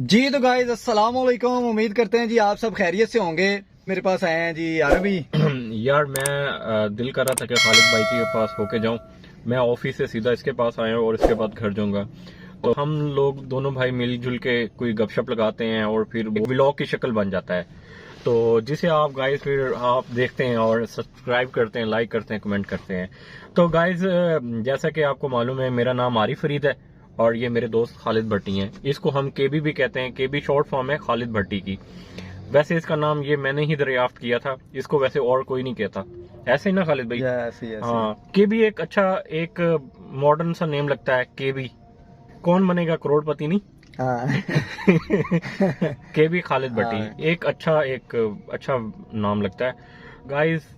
जी तो गाइस अस्सलाम वालेकुम। उम्मीद करते हैं जी आप सब खैरियत से होंगे। मेरे पास आए हैं जी अरबी। यार मैं दिल कर रहा था कि खालिद भाई के पास होके जाऊं। मैं ऑफिस से सीधा इसके पास आया हूं और इसके बाद घर जाऊंगा। तो हम लोग दोनों भाई मिलजुल के कोई गपशप लगाते हैं और फिर वो व्लॉग की शक्ल बन जाता है। तो जिसे आप गाइस फिर आप देखते हैं और सब्सक्राइब करते हैं, लाइक करते हैं, कमेंट करते हैं। तो गाइस जैसा कि आपको मालूम है, मेरा नाम आरिफ फरीद है और ये मेरे दोस्त खालिद भट्टी हैं। इसको हम केबी भी कहते हैं। केबी शॉर्ट फॉर्म है खालिद भट्टी की। वैसे इसका नाम ये मैंने ही दरियाफ्त किया था, इसको वैसे और कोई नहीं कहता। ऐसे ही ना खालिद भाई? Yes yes. हाँ, केबी एक अच्छा, एक मॉडर्न सा नेम लगता है। केबी कौन बनेगा करोड़पति? नहीं। हाँ। केबी खालिद भट्टी हाँ। एक अच्छा नाम लगता है। गाइस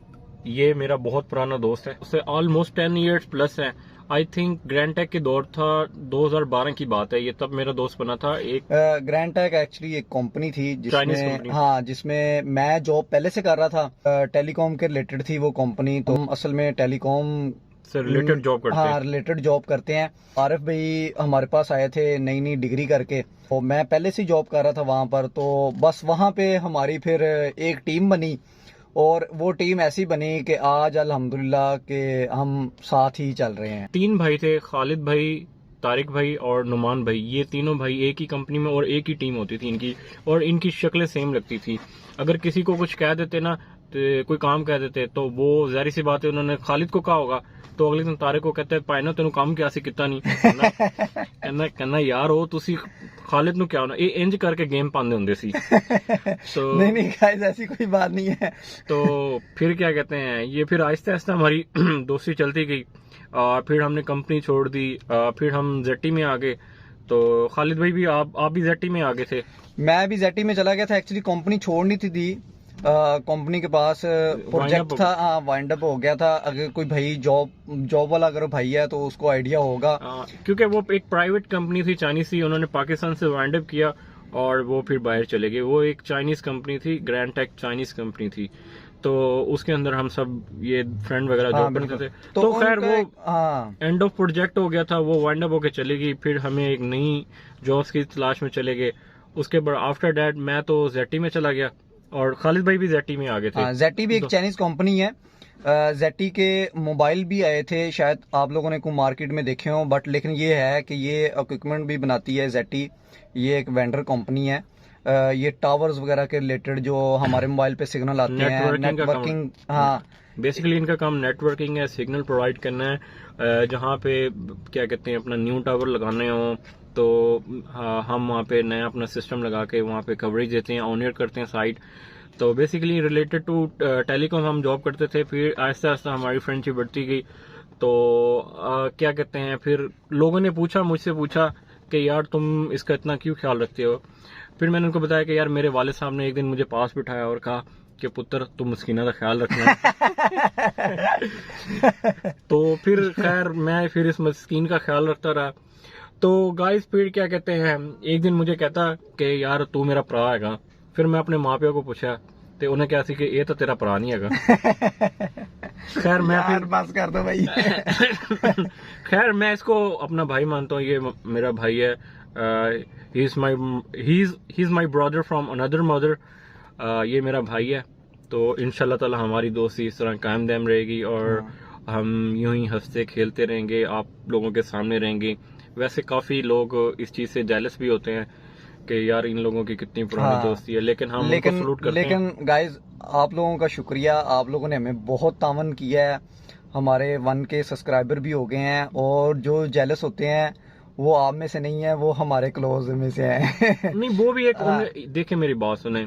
ये मेरा बहुत पुराना दोस्त है, उससे ऑलमोस्ट 10 इयर्स प्लस है। आई थिंक ग्रैंड टेक के दौर था, 2012 की बात है ये, तब मेरा दोस्त बना था। एक ग्रैंड टेक एक्चुअली एक कंपनी थी चाइनीज जिसमें कंपनी जिसमें मैं जॉब पहले से कर रहा था। टेलीकॉम के रिलेटेड थी वो कंपनी। तो हम असल में टेलीकॉम से रिलेटेड जॉब करते हैं। रिलेटेड जॉब करते हैं। आरिफ भाई हमारे पास आए थे नई नई डिग्री करके। तो मैं पहले से जॉब कर रहा था वहां पर। तो बस वहां पे हमारी फिर एक टीम बनी और वो टीम ऐसी बनी कि आज अल्हम्दुलिल्लाह के हम साथ ही चल रहे हैं। 3 भाई थे, खालिद भाई, तारिक भाई और नुमान भाई। ये तीनों भाई एक ही कंपनी में और एक ही टीम होती थी इनकी, और इनकी शक्लें सेम लगती थी। अगर किसी को कुछ कह देते ना, तो कोई काम कह देते, तो वो जाहिर सी बात है उन्होंने खालिद को कहा होगा, तो अगले दिन तारिक को कहते पाए तेन काम क्या सी किता नहीं कहना यार हो तुसी खालिद नु क्या होना ये इंज करके गेम पाते होंगे सी। तो नहीं नहीं गाइस ऐसी कोई बात नहीं है। तो फिर क्या कहते हैं, ये फिर आहिस्ता आहिस्ता हमारी दोस्ती चलती गई। फिर हमने कंपनी छोड़ दी। फिर हम जेटी में आ गए। तो खालिद भाई भी आप भी जेटी में आ गए थे। मैं भी जेटी में चला गया था। एक्चुअली कंपनी छोड़नी थी। कंपनी के पास प्रोजेक्ट था। वाइंड अप हो गया था। अगर कोई भाई जॉब जॉब वाला अगर भाई है तो उसको आइडिया होगा। क्योंकि वो एक प्राइवेट कंपनी थी, चाइनीज थी, उन्होंने पाकिस्तान से वाइंड अप किया और वो फिर बाहर चले गए। वो एक चाइनीज कंपनी थी, ग्रैंड टेक चाइनीज कंपनी थी। तो उसके अंदर हम सब ये फ्रेंड वगैरह जॉब करते थे। तो खैर वो एंड ऑफ प्रोजेक्ट हो गया था, वो वाइंड अप होके चली गई। फिर हमें एक नई जॉब्स की तलाश में चले गए। उसके बाद आफ्टर डैट मैं तो जेटी में चला गया और खालिद भाई भी जेटी में आ गए थे। जेटी भी एक चाइनीज कंपनी है। जेटी के मोबाइल भी आए थे, शायद आप लोगों ने कोई मार्केट में देखे हो। बट लेकिन ये है कि ये इक्विपमेंट भी बनाती है जेटी। ये एक वेंडर कंपनी है। ये टावर्स वगैरह के रिलेटेड जो हमारे मोबाइल पे सिग्नल आते हैं, नेटवर्किंग। हाँ, बेसिकली इनका काम नेटवर्किंग है, सिग्नल प्रोवाइड करना है। जहाँ पे क्या कहते हैं अपना न्यू टावर लगाने हो तो हम वहाँ पे नया अपना सिस्टम लगा के वहाँ पे कवरेज देते हैं, ऑनर करते हैं साइट। तो बेसिकली रिलेटेड टू टेलीकॉम हम जॉब करते थे। फिर आहिस्ता आहिस्ता हमारी फ्रेंडशिप बढ़ती गई। तो क्या कहते हैं, फिर लोगों ने मुझसे पूछा कि यार तुम इसका इतना क्यों ख्याल रखते हो। फिर मैंने उनको बताया कि यार मेरे वालिद साहब ने एक दिन मुझे पास बिठाया और कहा कि पुत्र तुम मस्कीना का ख्याल रखना। तो फिर खैर मैं फिर इस मस्कीन का ख्याल रखता रहा। तो गाइस फिर क्या कहते हैं, एक दिन मुझे कहता कि यार तू मेरा भरा हैगा। फिर मैं अपने माँ प्यो को पूछा तो उन्हें क्या सी कि ये तो तेरा भरा नहीं हैगा। खैर मैं फिर बस कर दो भाई। खैर मैं इसको अपना भाई मानता हूँ, ये मेरा भाई है। He is my brother from another mother. ये मेरा भाई है। तो इंशाल्लाह ताला हमारी दोस्ती इस तरह कायम दायम रहेगी और हम यूं ही हंसते खेलते रहेंगे, आप लोगों के सामने रहेंगे। वैसे काफी लोग इस चीज से जेलस भी होते हैं कि यार इन लोगों की कितनी पुरानी दोस्ती है, लेकिन हम उनको सलूट करते हैं। लेकिन गाइज आप लोगों का शुक्रिया। आप लोगों ने हमें बहुत तावन किया है। हमारे 1K सब्सक्राइबर भी हो गए हैं और जो जेलस होते हैं वो आप में से नहीं है, वो हमारे क्लोज में से हैं। नहीं वो भी एक देखिए मेरी बात सुने,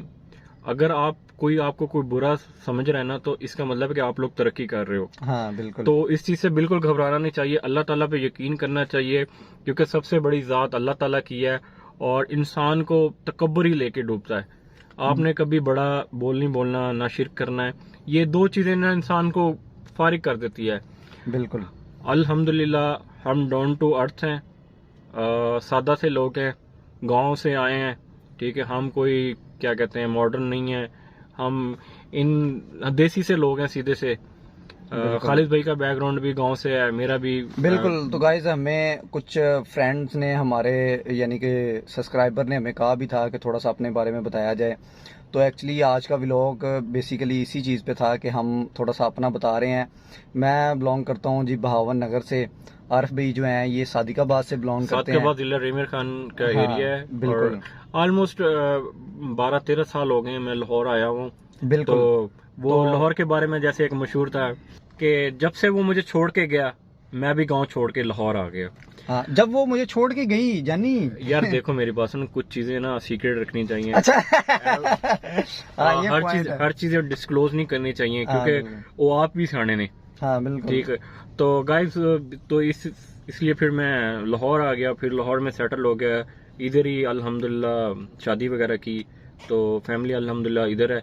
अगर आपको कोई बुरा समझ रहा है ना, तो इसका मतलब है कि आप लोग तरक्की कर रहे हो। हाँ बिल्कुल। तो इस चीज से बिल्कुल घबराना नहीं चाहिए, अल्लाह ताला पे यकीन करना चाहिए, क्योंकि सबसे बड़ी जात अल्लाह ताला की है और इंसान को तकब्बुर ही लेके डूबता है। आपने कभी बड़ा बोल नहीं बोलना, ना शिरक करना है। ये 2 चीजें ना इंसान को फारिग कर देती है। बिल्कुल। अल्हम्दुलिल्लाह हम डाउन टू अर्थ हैं, सादा से लोग हैं, गांव से आए हैं। ठीक है, हम कोई क्या कहते हैं मॉडर्न नहीं है, हम इन देसी से लोग हैं, सीधे से। खालिद भाई का बैकग्राउंड भी गांव से है, मेरा भी बिल्कुल। तो गाइज हमें कुछ फ्रेंड्स ने, हमारे यानी कि सब्सक्राइबर ने हमें कहा भी था कि थोड़ा सा अपने बारे में बताया जाए। तो एक्चुअली आज का व्लॉग बेसिकली इसी चीज़ पे था कि हम थोड़ा सा अपना बता रहे हैं। मैं बिलोंग करता हूँ जी बहावन नगर से। आरिफ भाई जो हैं ये सादिकाबाद से बिलोंग करते हैं। सादिकाबाद जिला रेमिर खान का हाँ, एरिया है। बिल्कुल। और ऑलमोस्ट 12-13 साल हो गए मैं लाहौर आया हूँ। बिल्कुल। तो वो लाहौर के बारे में जैसे एक मशहूर था कि जब से वो मुझे छोड़ के गया मैं भी गांव छोड़ के लाहौर आ गया। हाँ, जब वो मुझे छोड़ के गई जानी। यार देखो मेरी बात सुन, कुछ चीजें ना सीक्रेट रखनी चाहिए। अच्छा। हाँ, ये point है। हर चीज डिस्क्लोज नहीं करनी चाहिए, हाँ, क्योंकि बिल्कुल। वो आप भी सियाने नहीं। हाँ बिल्कुल। ठीक है। तो गाइस, तो इसलिए फिर मैं लाहौर आ गया, फिर लाहौर में सेटल हो गया। इधर ही अल्हम्दुलिल्लाह शादी वगैरह की, तो फैमिली अल्हम्दुलिल्लाह इधर है।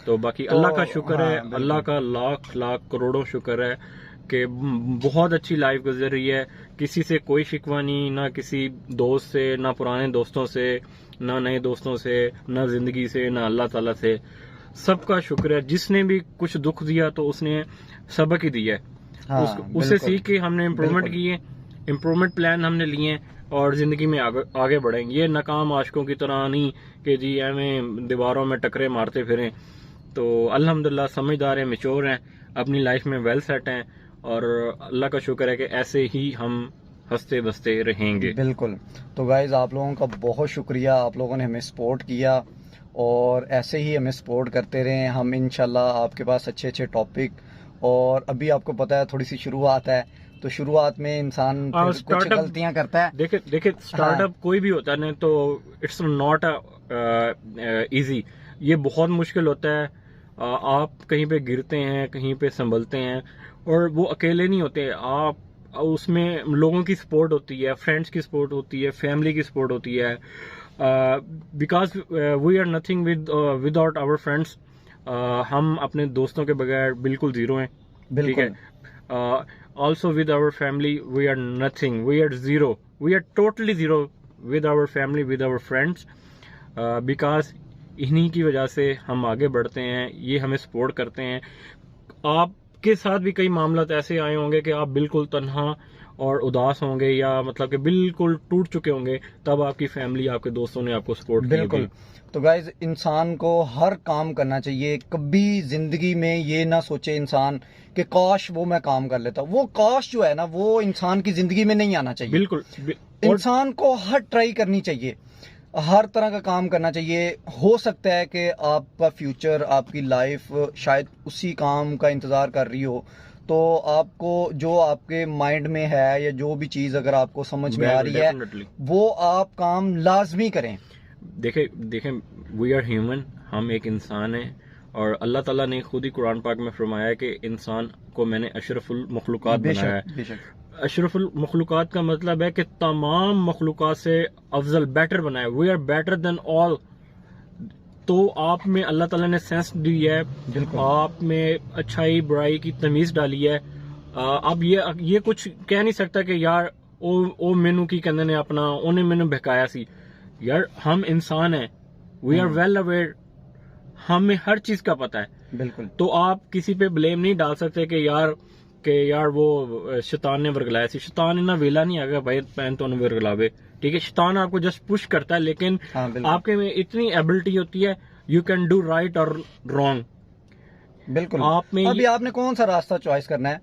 तो बाकी तो अल्लाह का शुक्र हाँ, है, बिल्कुल। अल्लाह का लाख लाख करोड़ों शुक्र है कि बहुत अच्छी लाइफ गुजर रही है। किसी से कोई शिकवा नहीं, ना किसी दोस्त से, ना पुराने दोस्तों से, ना नए दोस्तों से, ना जिंदगी से, ना अल्लाह ताला से। सबका शुक्र है। जिसने भी कुछ दुख दिया तो उसने सबक ही दिया है। हाँ, उससे बिल्कुल। सीख के हमने इम्प्रूवमेंट बिल्कुल। किए, इम्प्रूवमेंट प्लान हमने लिए और जिंदगी में आगे बढ़ेंगे। ये नाकाम आशिकों की तरह नहीं कि जी हमें दीवारों में टकरे मारते फिरें। तो अल्हम्दुलिल्लाह समझदार हैं, मेच्योर हैं, अपनी लाइफ में वेल सेट हैं और अल्लाह का शुक्र है कि ऐसे ही हम हंसते बसते रहेंगे। बिल्कुल। तो गाइज आप लोगों का बहुत शुक्रिया, आप लोगों ने हमें सपोर्ट किया और ऐसे ही हमें सपोर्ट करते रहें। हम इंशाल्लाह आपके पास अच्छे अच्छे टॉपिक, और अभी आपको पता है थोड़ी सी शुरुआत है, तो शुरुआत में इंसान फिर कुछ स्टार्टअप गलतियां करता है। देखिए स्टार्टअप कोई भी होता है ना, तो इट्स नॉट इजी। ये बहुत मुश्किल होता है। आप कहीं पे गिरते हैं, कहीं पे संभलते हैं, और वो अकेले नहीं होते। आप उसमें लोगों की सपोर्ट होती है, फ्रेंड्स की सपोर्ट होती है, फैमिली की सपोर्ट होती है। Because we are nothing without our friends. हम अपने दोस्तों के बगैर बिल्कुल जीरो हैं। ठीक है। बिल्कुल। Also with our family we are nothing, we are zero, we are totally zero with our family, with our friends. Because इन्हीं की वजह से हम आगे बढ़ते हैं, ये हमें सपोर्ट करते हैं। आपके साथ भी कई मामला ऐसे आए होंगे कि आप बिल्कुल तन्हा और उदास होंगे, या मतलब कि बिल्कुल टूट चुके होंगे, तब आपकी फैमिली, आपके दोस्तों ने आपको सपोर्ट किया। बिल्कुल। तो गाइज इंसान को हर काम करना चाहिए। कभी जिंदगी में ये ना सोचे इंसान कि काश वो मैं काम कर लेता। वो काश जो है ना, वो इंसान की जिंदगी में नहीं आना चाहिए। बिल्कुल। इंसान को हर ट्राई करनी चाहिए, हर तरह का काम करना चाहिए। हो सकता है कि आपका फ्यूचर, आपकी लाइफ शायद उसी काम का इंतजार कर रही हो, तो आपको जो आपके माइंड में है या जो भी चीज अगर आपको समझ में आ रही है, वो आप काम लाजमी करें। देखें वी आर ह्यूमन, हम एक इंसान हैं, और अल्लाह ताला ने खुद ही कुरान पाक में फरमाया है कि इंसान को मैंने अशरफुल मखलूकात बनाया है। बेशक। अशरफुल मखलूकात का मतलब है कि तमाम मखलूकात से अफजल, बेटर बनाया। We are better than all. तो आप में अल्लाह ताला ने सेंस दी है, बिल्कुल। आप में अच्छाई बुराई की तमीज डाली है। अब ये कुछ कह नहीं सकता कि यार ओ मैनू की कहते ने अपना उन्हें मैनू बहकाया सी। यार हम इंसान हैं, वी आर वेल अवेयर, हमें हर चीज का पता है। बिल्कुल। तो आप किसी पे ब्लेम नहीं डाल सकते कि यार वो शैतान ने वर्गलाया सी। शैतान इतना वेला नहीं आएगा भाई पैन तो वर्गलावे। ठीक है, शैतान आपको जस्ट पुश करता है, लेकिन हाँ, आपके में इतनी एबिलिटी होती है, यू कैन डू राइट और रॉन्ग। बिल्कुल। आप में अभी आपने कौन सा रास्ता चॉइस करना है,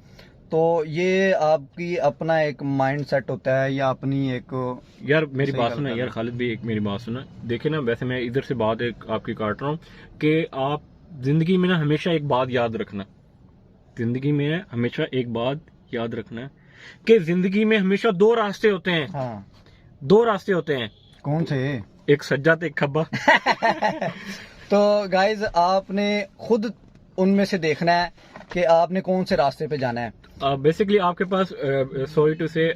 तो ये आपकी अपना एक माइंड सेट होता है, या अपनी एक। यार मेरी सही बात गल सुना कर यार, रहे खालिद भी एक मेरी बात सुना। देखिए ना, वैसे मैं इधर से बात एक आपकी काट रहा हूँ कि आप जिंदगी में ना हमेशा एक बात याद रखना, जिंदगी में हमेशा एक बात याद रखना कि जिंदगी में हमेशा दो रास्ते होते हैं। हाँ। दो रास्ते होते हैं। कौन से? एक सज्जा तो एक खब्बा। तो गाइज आपने खुद उनमें से देखना है कि आपने कौन से रास्ते पे जाना है। बेसिकली आपके पास सॉरी टू से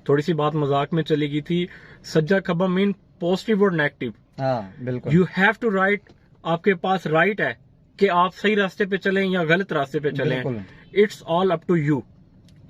थोड़ी सी बात मजाक में चली गई थी। सज्जा खब्बा मीन पॉजिटिव और नेगेटिव। हाँ बिल्कुल। You have to write. आपके पास राइट है कि आप सही रास्ते पे चलें या गलत रास्ते पे चलें। बिल्कुल। It's all up to you.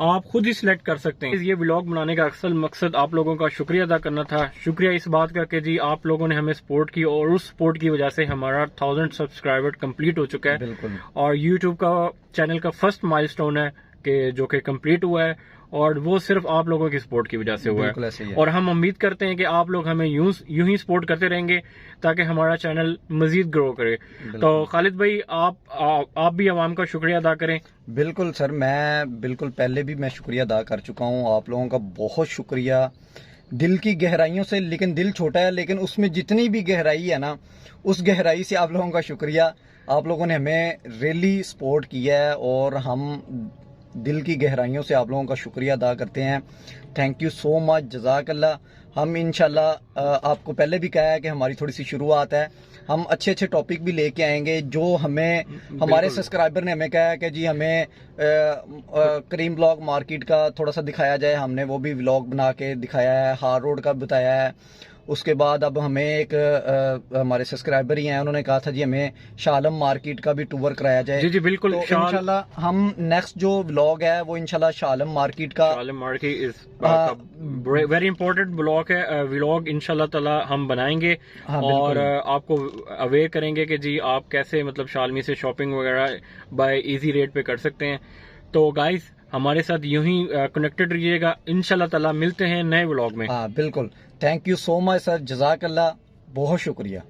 आप खुद ही सिलेक्ट कर सकते हैं। ये व्लॉग बनाने का असल मकसद आप लोगों का शुक्रिया अदा करना था। शुक्रिया इस बात का कि जी आप लोगों ने हमें सपोर्ट की और उस सपोर्ट की वजह से हमारा 1000 सब्सक्राइबर कंप्लीट हो चुका है। बिल्कुल। और यूट्यूब का चैनल का फर्स्ट माइलस्टोन है कि जो कि कंप्लीट हुआ है, और वो सिर्फ आप लोगों की सपोर्ट की वजह से हुआ बिल्कुल ऐसे ही है। है। और हम उम्मीद करते हैं कि आप लोग हमें यूं ही सपोर्ट करते रहेंगे ताकि हमारा चैनल मजीद ग्रो करे। तो खालिद भाई आप भी आवाम का शुक्रिया अदा करें। बिल्कुल सर, मैं बिल्कुल पहले भी मैं शुक्रिया अदा कर चुका हूँ। आप लोगों का बहुत शुक्रिया दिल की गहराइयों से। लेकिन दिल छोटा है, लेकिन उसमें जितनी भी गहराई है ना, उस गहराई से आप लोगों का शुक्रिया। आप लोगों ने हमें रियली सपोर्ट किया है और हम दिल की गहराइयों से आप लोगों का शुक्रिया अदा करते हैं। थैंक यू सो मच, जज़ाकल्लाह। हम इंशाल्लाह आपको पहले भी कहा है कि हमारी थोड़ी सी शुरुआत है, हम अच्छे अच्छे टॉपिक भी लेके आएंगे जो हमें हमारे सब्सक्राइबर ने हमें कहा है कि जी हमें करीम ब्लॉग मार्केट का थोड़ा सा दिखाया जाए। हमने वो भी व्लॉग बना के दिखाया है, हार रोड का बताया है। उसके बाद अब हमें एक हमारे सब्सक्राइबर ही हैं, उन्होंने कहा था जी हमें शालम मार्केट का भी टूर कराया जाए। जी जी बिल्कुल। तो इंशाल्लाह हम नेक्स्ट जो व्लॉग है वो इंशाल्लाह शालम मार्केट का, Shalam market is very important blog है, व्लॉग इंशाल्लाह ताला हम बनाएंगे। और आपको अवेयर करेंगे कि जी आप कैसे मतलब शालमी से शॉपिंग वगैरह बाय इजी रेट पे कर सकते हैं। तो गाइस हमारे साथ यूं ही कनेक्टेड रहिएगा। इंशाल्लाह ताला मिलते हैं नए व्लॉग में। हाँ बिल्कुल। Thank you so much sir, जज़ाकल्लाह, बहुत शुक्रिया।